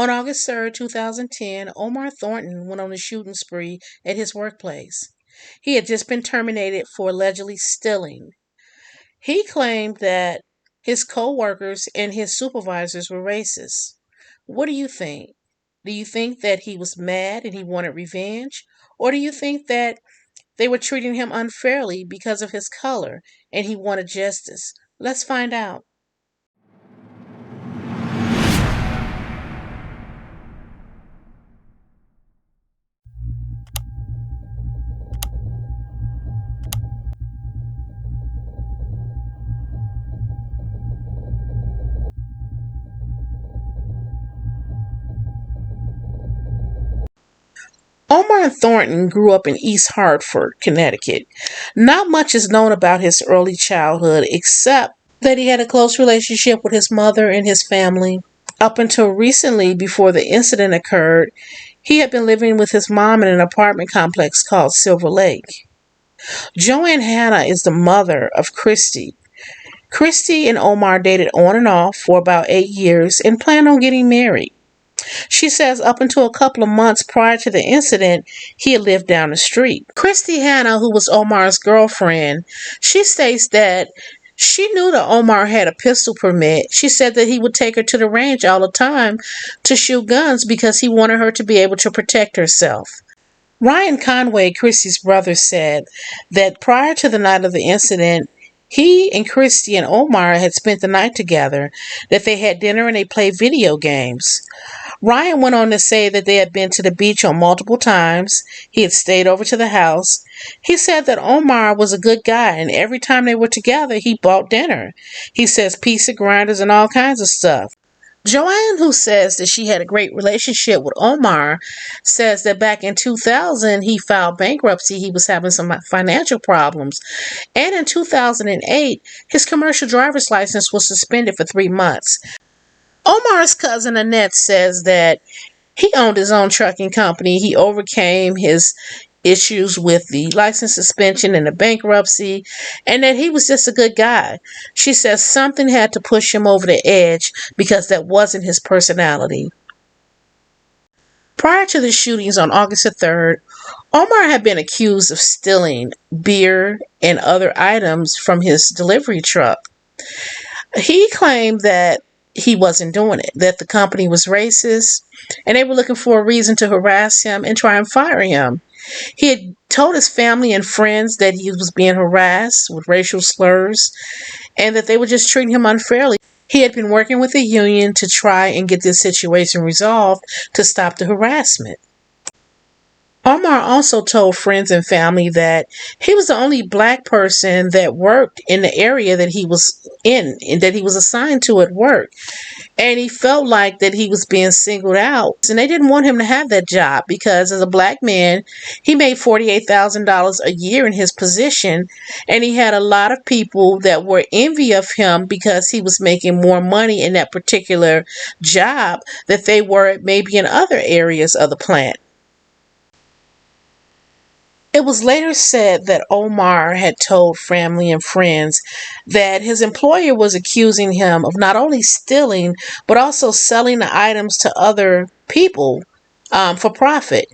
On August 3rd, 2010, Omar Thornton went on a shooting spree at his workplace. He had just been terminated for allegedly stealing. He claimed that his co-workers and his supervisors were racist. What do you think? Do you think that he was mad and he wanted revenge? Or do you think that they were treating him unfairly because of his color and he wanted justice? Let's find out. Omar Thornton grew up in East Hartford, Connecticut. Not much is known about his early childhood except that he had a close relationship with his mother and his family. Up until recently, before the incident occurred, he had been living with his mom in an apartment complex called Silver Lake. Joanne Hanna is the mother of Christy. Christy and Omar dated on and off for about 8 years and planned on getting married. She says up until a couple of months prior to the incident, he had lived down the street. Christy Hanna, who was Omar's girlfriend, she states that she knew that Omar had a pistol permit. She said that he would take her to the range all the time to shoot guns because he wanted her to be able to protect herself. Ryan Conway, Christy's brother, said that prior to the night of the incident, he and Christy and Omar had spent the night together, that they had dinner and they played video games. Ryan went on to say that they had been to the beach on multiple times. He had stayed over to the house. He said that Omar was a good guy, and every time they were together, he bought dinner. He says pizza grinders and all kinds of stuff. Joanne, who says that she had a great relationship with Omar, says that back in 2000, he filed bankruptcy. He was having some financial problems. And in 2008, his commercial driver's license was suspended for 3 months. Omar's cousin Annette says that he owned his own trucking company. He overcame his issues with the license suspension and the bankruptcy, and that he was just a good guy. She says something had to push him over the edge because that wasn't his personality. Prior to the shootings on August 3rd, Omar had been accused of stealing beer and other items from his delivery truck. He claimed that he wasn't doing it, that the company was racist, and they were looking for a reason to harass him and try and fire him. He had told his family and friends that he was being harassed with racial slurs and that they were just treating him unfairly. He had been working with the union to try and get this situation resolved to stop the harassment. Omar also told friends and family that he was the only black person that worked in the area that he was in and that he was assigned to at work. And he felt like that he was being singled out. And they didn't want him to have that job because as a black man, he made $48,000 a year in his position. And he had a lot of people that were envy of him because he was making more money in that particular job that they were maybe in other areas of the plant. It was later said that Omar had told family and friends that his employer was accusing him of not only stealing, but also selling the items to other people for profit.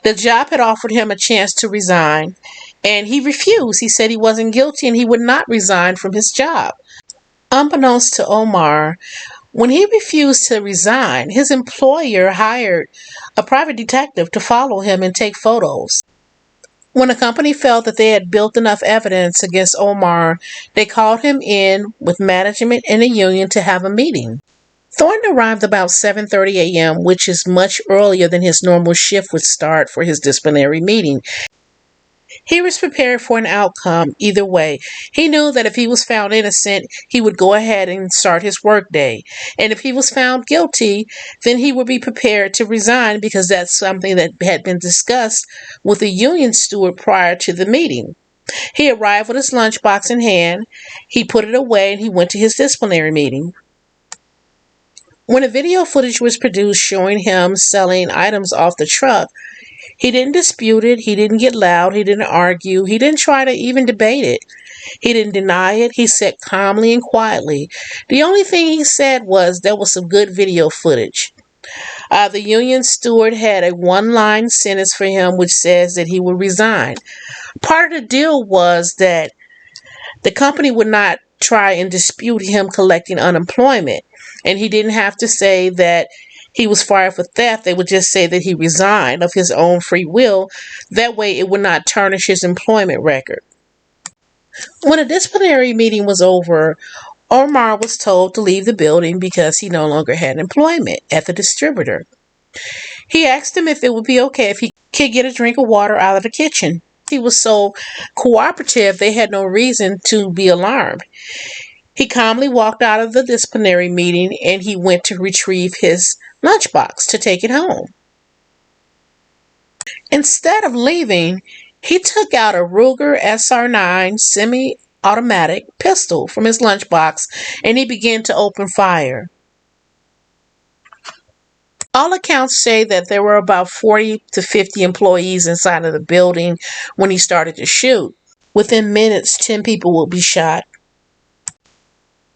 The job had offered him a chance to resign, and he refused. He said he wasn't guilty and he would not resign from his job. Unbeknownst to Omar, when he refused to resign, his employer hired a private detective to follow him and take photos. When the company felt that they had built enough evidence against Omar, they called him in with management and the union to have a meeting. Thornton arrived about 7:30 a.m., which is much earlier than his normal shift would start for his disciplinary meeting. He was prepared for an outcome either way. He knew that if he was found innocent, he would go ahead and start his workday. And if he was found guilty, then he would be prepared to resign because that's something that had been discussed with the union steward prior to the meeting. He arrived with his lunchbox in hand. He put it away and he went to his disciplinary meeting. When a video footage was produced showing him selling items off the truck, he didn't dispute it. He didn't get loud. He didn't argue. He didn't try to even debate it. He didn't deny it. He sat calmly and quietly. The only thing he said was there was some good video footage. The union steward had a one-line sentence for him which says that he would resign. Part of the deal was that the company would not try and dispute him collecting unemployment, and he didn't have to say that he was fired for theft. They would just say that he resigned of his own free will. That way it would not tarnish his employment record. When a disciplinary meeting was over, Omar was told to leave the building because he no longer had employment at the distributor. He asked him if it would be okay if he could get a drink of water out of the kitchen. He was so cooperative, they had no reason to be alarmed. He calmly walked out of the disciplinary meeting and he went to retrieve his lunchbox to take it home. Instead of leaving, he took out a Ruger SR9 semi-automatic pistol from his lunchbox and he began to open fire. All accounts say that there were about 40 to 50 employees inside of the building when he started to shoot. Within minutes, 10 people will be shot.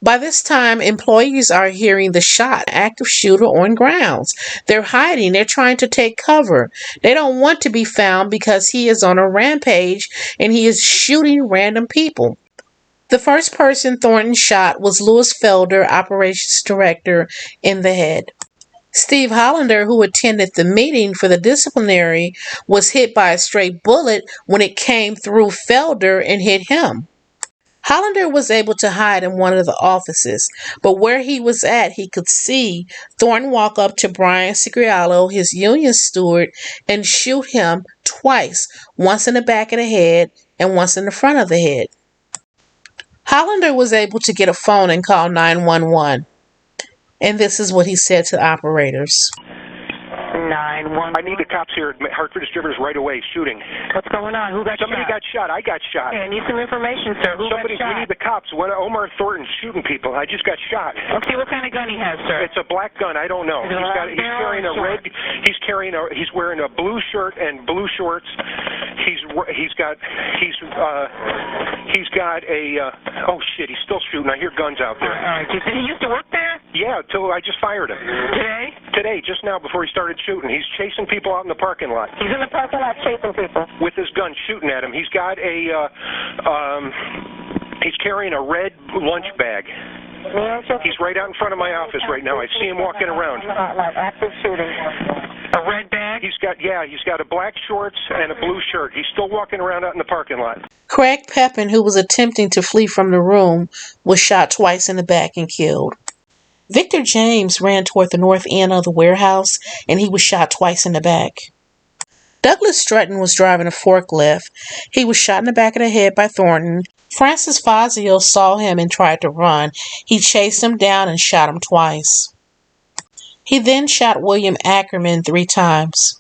By this time, employees are hearing the shot, active shooter on grounds. They're hiding. They're trying to take cover. They don't want to be found because he is on a rampage and he is shooting random people. The first person Thornton shot was Louis Felder, operations director, in the head. Steve Hollander, who attended the meeting for the disciplinary, was hit by a stray bullet when it came through Felder and hit him. Hollander was able to hide in one of the offices, but where he was at, he could see Thornton walk up to Brian Sigrialo, his union steward, and shoot him twice, once in the back of the head and once in the front of the head. Hollander was able to get a phone and call 911. And this is what he said to the operators. 911. I need the cops here at Hartford Distributors right away, shooting. What's going on? Who got Somebody shot? got shot. I got shot. Okay, I need some information, sir. Who got shot? We need the cops. Omar Thornton shooting people. I just got shot. Okay, what kind of gun he has, sir? It's a black gun. I don't know. He's carrying a red. He's wearing a blue shirt and blue shorts. He's got a oh shit, he's still shooting. I hear guns out there. All right. Did he used to work there? Yeah, till I just fired him. Today, just now before he started shooting. He's chasing people out in the parking lot. He's in the parking lot chasing people. With his gun, shooting at him. He's got he's carrying a red lunch bag. He's right out in front of my office right now. I see him walking around. Active shooting. A red bag? He's got a black shorts and a blue shirt. He's still walking around out in the parking lot. Craig Pepin, who was attempting to flee from the room, was shot twice in the back and killed. Victor James ran toward the north end of the warehouse and he was shot twice in the back. Douglas Stratton was driving a forklift. He was shot in the back of the head by Thornton. Francis Fazio saw him and tried to run. He chased him down and shot him twice. He then shot William Ackerman 3 times.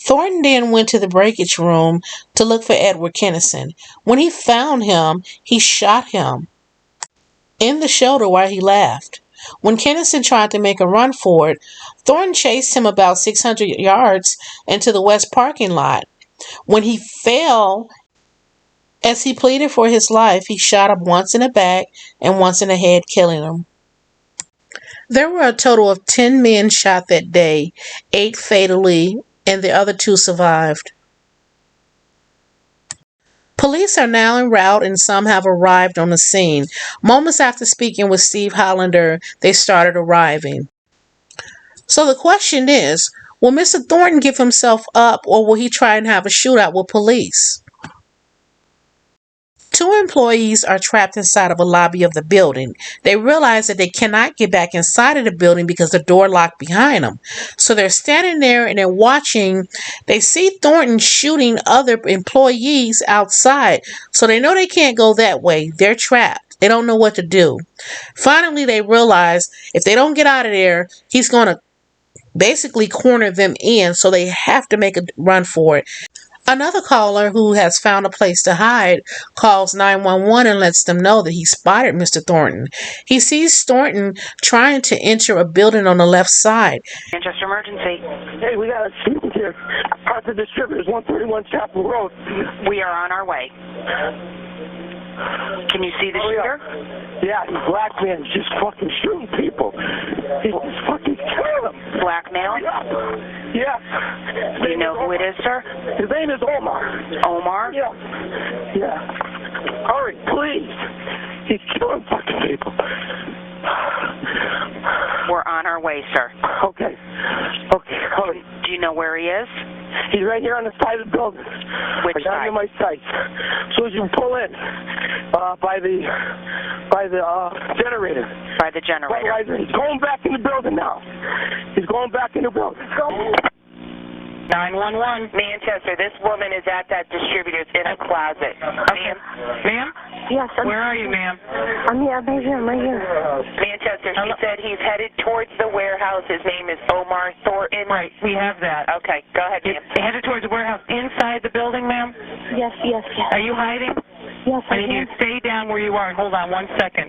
Thornton then went to the breakage room to look for Edward Kennison. When he found him, he shot him in the shoulder while he laughed. When Kennison tried to make a run for it, Thornton chased him about 600 yards into the west parking lot. When he fell, as he pleaded for his life, he shot him once in the back and once in the head, killing him. There were a total of 10 men shot that day, 8 fatally, and the other 2 survived. Police are now en route and some have arrived on the scene. Moments after speaking with Steve Hollander, they started arriving. So the question is, will Mr. Thornton give himself up or will he try and have a shootout with police? 2 employees are trapped inside of a lobby of the building. They realize that they cannot get back inside of the building because the door locked behind them. So they're standing there and they're watching. They see Thornton shooting other employees outside. So they know they can't go that way. They're trapped. They don't know what to do. Finally, they realize if they don't get out of there, he's going to basically corner them in. So they have to make a run for it. Another caller who has found a place to hide calls 911 and lets them know that he spotted Mr. Thornton. He sees Thornton trying to enter a building on the left side. Manchester emergency. Hey, we got a shooting here. Hartford Distributors, 131 Chapel Road. We are on our way. Can you see the shooter? Yeah, the black man's just fucking shooting people. He's fucking killing them. Black male? Yeah. Do you know who it is, sir? His name is Omar. Omar? Yeah. Yeah. Hurry, please. He's killing fucking people. We're on our way, sir. Okay. Okay, hurry. Do you know where he is? He's right here on the side of the building. Which right down side? near my sight. As soon as you pull in, by the generator. By the generator. He's going back in the building now. He's going back in the building. 911. Manchester, this woman is at that distributor's in a closet. Ma'am? Ma'am? Yes, Where are you, ma'am? I'm here, I'm right here. Manchester, she said he's headed towards the warehouse. His name is Omar Thornton. Right, we have that. Okay, go ahead, ma'am. Headed towards the warehouse inside the building, ma'am? Yes. Are you hiding? Yes, I need you to stay down where you are. Hold on 1 second.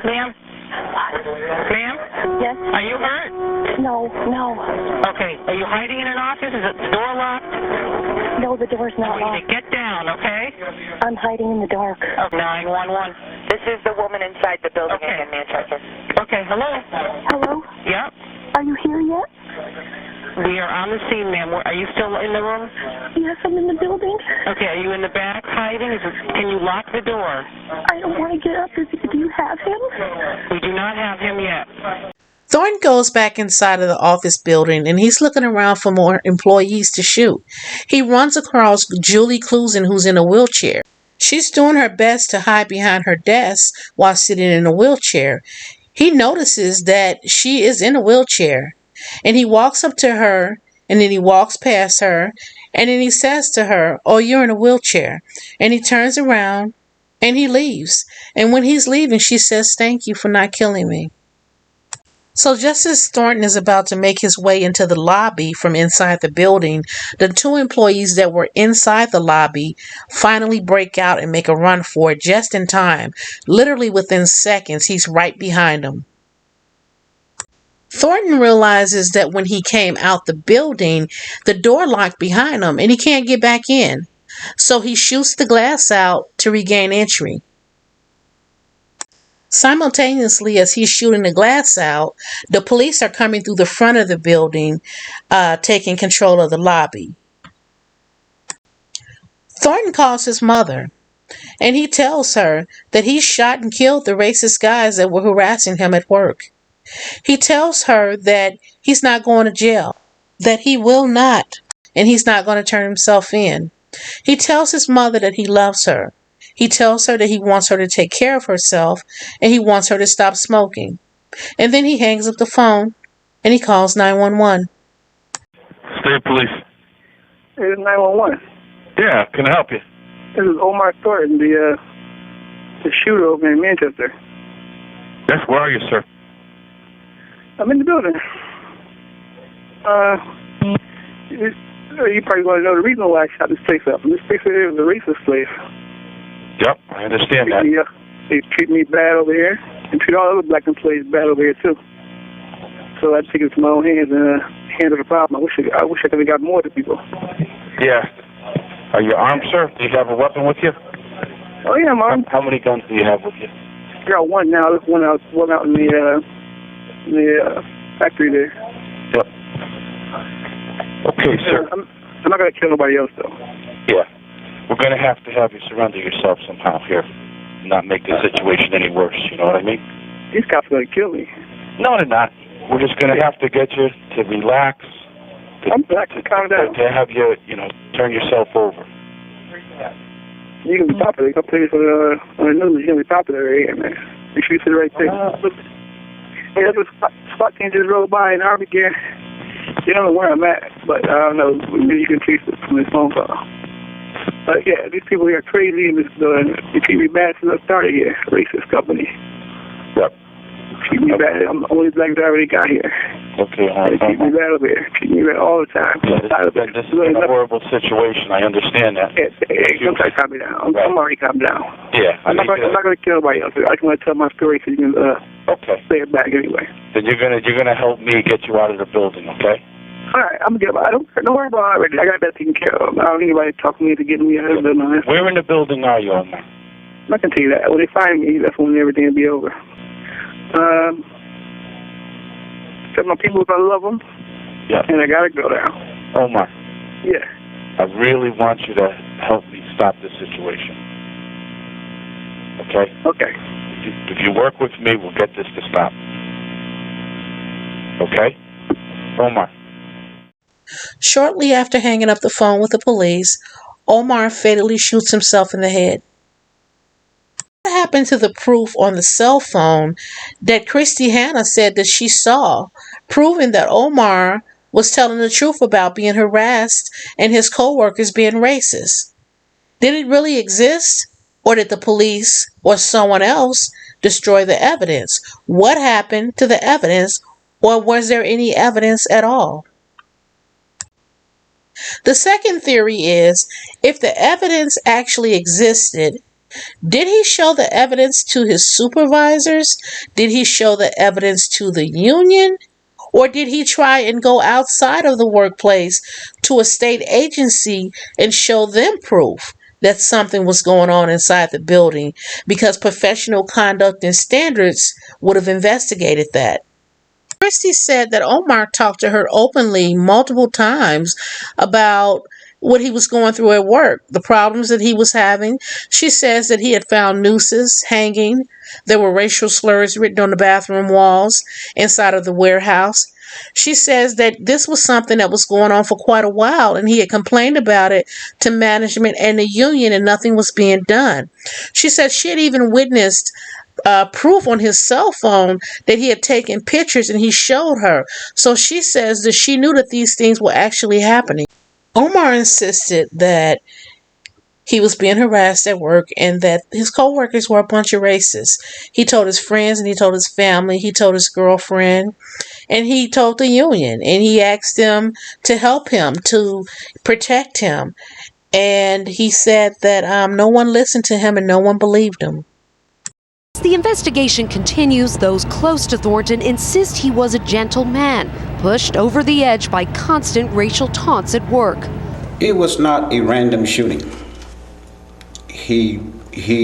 Ma'am? Ma'am? Yes? Are you hurt? No. Okay. Are you hiding in an office? Is the door locked? No, the door's not I want you locked. to get down, okay? I'm hiding in the dark. 911. This is the woman inside the building Okay. in Manchester. Okay, hello? Hello? Yep. Are you here yet? We are on the scene, ma'am. Are you still in the room? Yes, I'm in the building. Okay, are you in the back hiding? Can you lock the door? I don't want to get up. Do you have him? We do not have him yet. Thornton goes back inside of the office building and he's looking around for more employees to shoot. He runs across Julie Clusen, who's in a wheelchair. She's doing her best to hide behind her desk while sitting in a wheelchair. He notices that she is in a wheelchair and he walks up to her and then he walks past her and then he says to her, "Oh, you're in a wheelchair." And he turns around and he leaves. And when he's leaving, she says, "Thank you for not killing me." So just as Thornton is about to make his way into the lobby from inside the building, the two employees that were inside the lobby finally break out and make a run for it just in time. Literally within seconds, he's right behind them. Thornton realizes that when he came out the building, the door locked behind him and he can't get back in. So he shoots the glass out to regain entry. Simultaneously, as he's shooting the glass out, the police are coming through the front of the building, taking control of the lobby. Thornton calls his mother, and he tells her that he shot and killed the racist guys that were harassing him at work. He tells her that he's not going to jail, that he will not, and he's not going to turn himself in. He tells his mother that he loves her. He tells her that he wants her to take care of herself and he wants her to stop smoking. And then he hangs up the phone and he calls 911. State Police. This is 911. Yeah, can I help you? This is Omar Thornton, the shooter over in Manchester. Yes, where are you, sir? I'm in the building. You probably want to know the reason why I shot this place up. This place is a racist place. Yep, I understand that. They treat me bad over here and treat all other black employees bad over here, too. So I take it to my own hands and handle the problem. I wish I could have got more to people. Yeah. Are you armed, sir? Do you have a weapon with you? Oh, yeah, I'm armed. How many guns do you have with you? I got one now. There's one out in the factory there. Yep. Okay, sir. I'm not going to kill nobody else, though. Yeah. We're going to have you surrender yourself somehow here. Not make the situation any worse, you know what I mean? These cops are going to kill me. No, they're not. We're just going to have to get you to relax. I'm relaxed. Calm down. To have you, turn yourself over. You're going to be popular. You're going to play this on the news. You're going to be popular here, man. Make sure you say the right thing. Hey, there's a SWAT team just rode by in Army gear. You don't know where I'm at, but I don't know. Maybe you can trace it from this phone call. But yeah, these people here are crazy, and they treat me bad since I started here. Racist company. Yep. Keep me bad. I'm the only black driver they got here. Okay, They keep me bad over here. Keep me bad all the time. Yeah, this is a horrible situation. I understand that. Hey, don't try to calm me down. I'm already calmed down. Yeah. I'm not going to kill nobody else. I just want to tell my story so you can say it back anyway. Then you're gonna help me get you out of the building, okay? All right, I'm gonna get out. Don't worry about it already. I got that taken care of. I don't need anybody talking to me to get me out of the building. Where in the building are you, Omar? I can tell you that. When they find me, that's when everything will be over. Tell my people if I love them. Yeah. And I gotta go now. Omar. Yeah. I really want you to help me stop this situation. Okay? Okay. If you work with me, we'll get this to stop. Okay? Omar. Shortly after hanging up the phone with the police, Omar fatally shoots himself in the head. What happened to the proof on the cell phone that Christy Hanna said that she saw, proving that Omar was telling the truth about being harassed and his co-workers being racist? Did it really exist? Or did the police or someone else destroy the evidence? What happened to the evidence, or was there any evidence at all? The second theory is, if the evidence actually existed, did he show the evidence to his supervisors? Did he show the evidence to the union? Or did he try and go outside of the workplace to a state agency and show them proof that something was going on inside the building, because professional conduct and standards would have investigated that? Christy said that Omar talked to her openly multiple times about what he was going through at work, the problems that he was having. She says that he had found nooses hanging. There were racial slurs written on the bathroom walls inside of the warehouse. She says that this was something that was going on for quite a while, and he had complained about it to management and the union, and nothing was being done. She said she had even witnessed proof on his cell phone that he had taken pictures and he showed her. So she says that she knew that these things were actually happening. Omar insisted that he was being harassed at work and that his co-workers were a bunch of racists. He told his friends and he told his family, he told his girlfriend, and he told the union, and he asked them to help him, to protect him. And he said that no one listened to him and no one believed him. As the investigation continues, those close to Thornton insist he was a gentle man, pushed over the edge by constant racial taunts at work. It was not a random shooting. He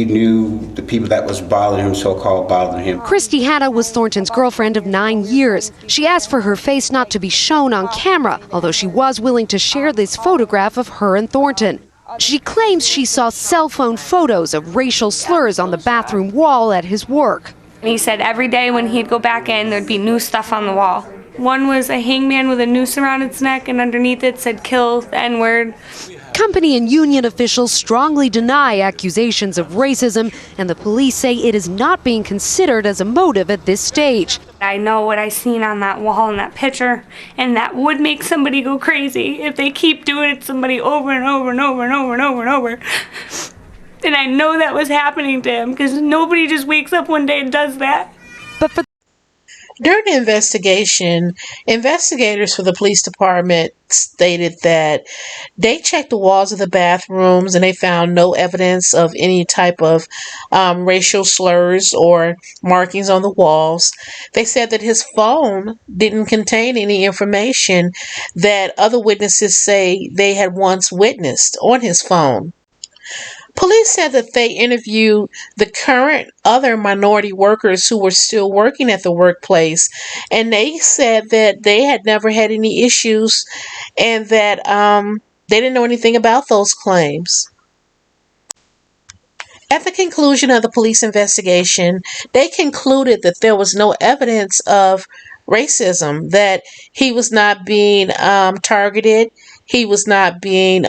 knew the people that was bothering him, so-called bothering him. Christy Hanna was Thornton's girlfriend of 9 years. She asked for her face not to be shown on camera, although she was willing to share this photograph of her and Thornton. She claims she saw cell phone photos of racial slurs on the bathroom wall at his work. He said every day when he'd go back in, there'd be new stuff on the wall. One was a hangman with a noose around its neck, and underneath it said "kill the N-word." Company and union officials strongly deny accusations of racism, and the police say it is not being considered as a motive at this stage. I know what I seen on that wall in that picture, and that would make somebody go crazy if they keep doing it to somebody over and over and over and over and over and over. And I know that was happening to him, because nobody just wakes up one day and does that. During the investigation, investigators for the police department stated that they checked the walls of the bathrooms and they found no evidence of any type of racial slurs or markings on the walls. They said that his phone didn't contain any information that other witnesses say they had once witnessed on his phone. Police said that they interviewed the current other minority workers who were still working at the workplace, and they said that they had never had any issues and that they didn't know anything about those claims. At the conclusion of the police investigation, they concluded that there was no evidence of racism, that he was not being targeted, he was not being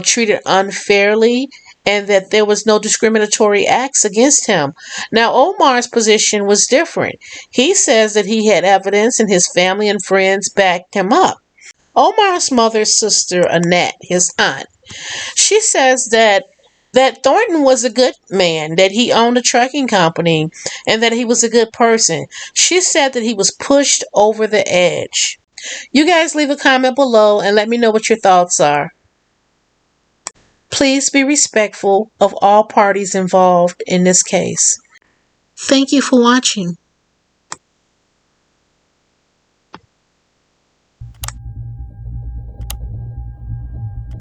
treated unfairly, and that there was no discriminatory acts against him. Now, Omar's position was different. He says that he had evidence and his family and friends backed him up. Omar's mother's sister, Annette, his aunt, she says that that Thornton was a good man, that he owned a trucking company, and that he was a good person. She said that he was pushed over the edge. You guys leave a comment below and let me know what your thoughts are. Please be respectful of all parties involved in this case. Thank you for watching.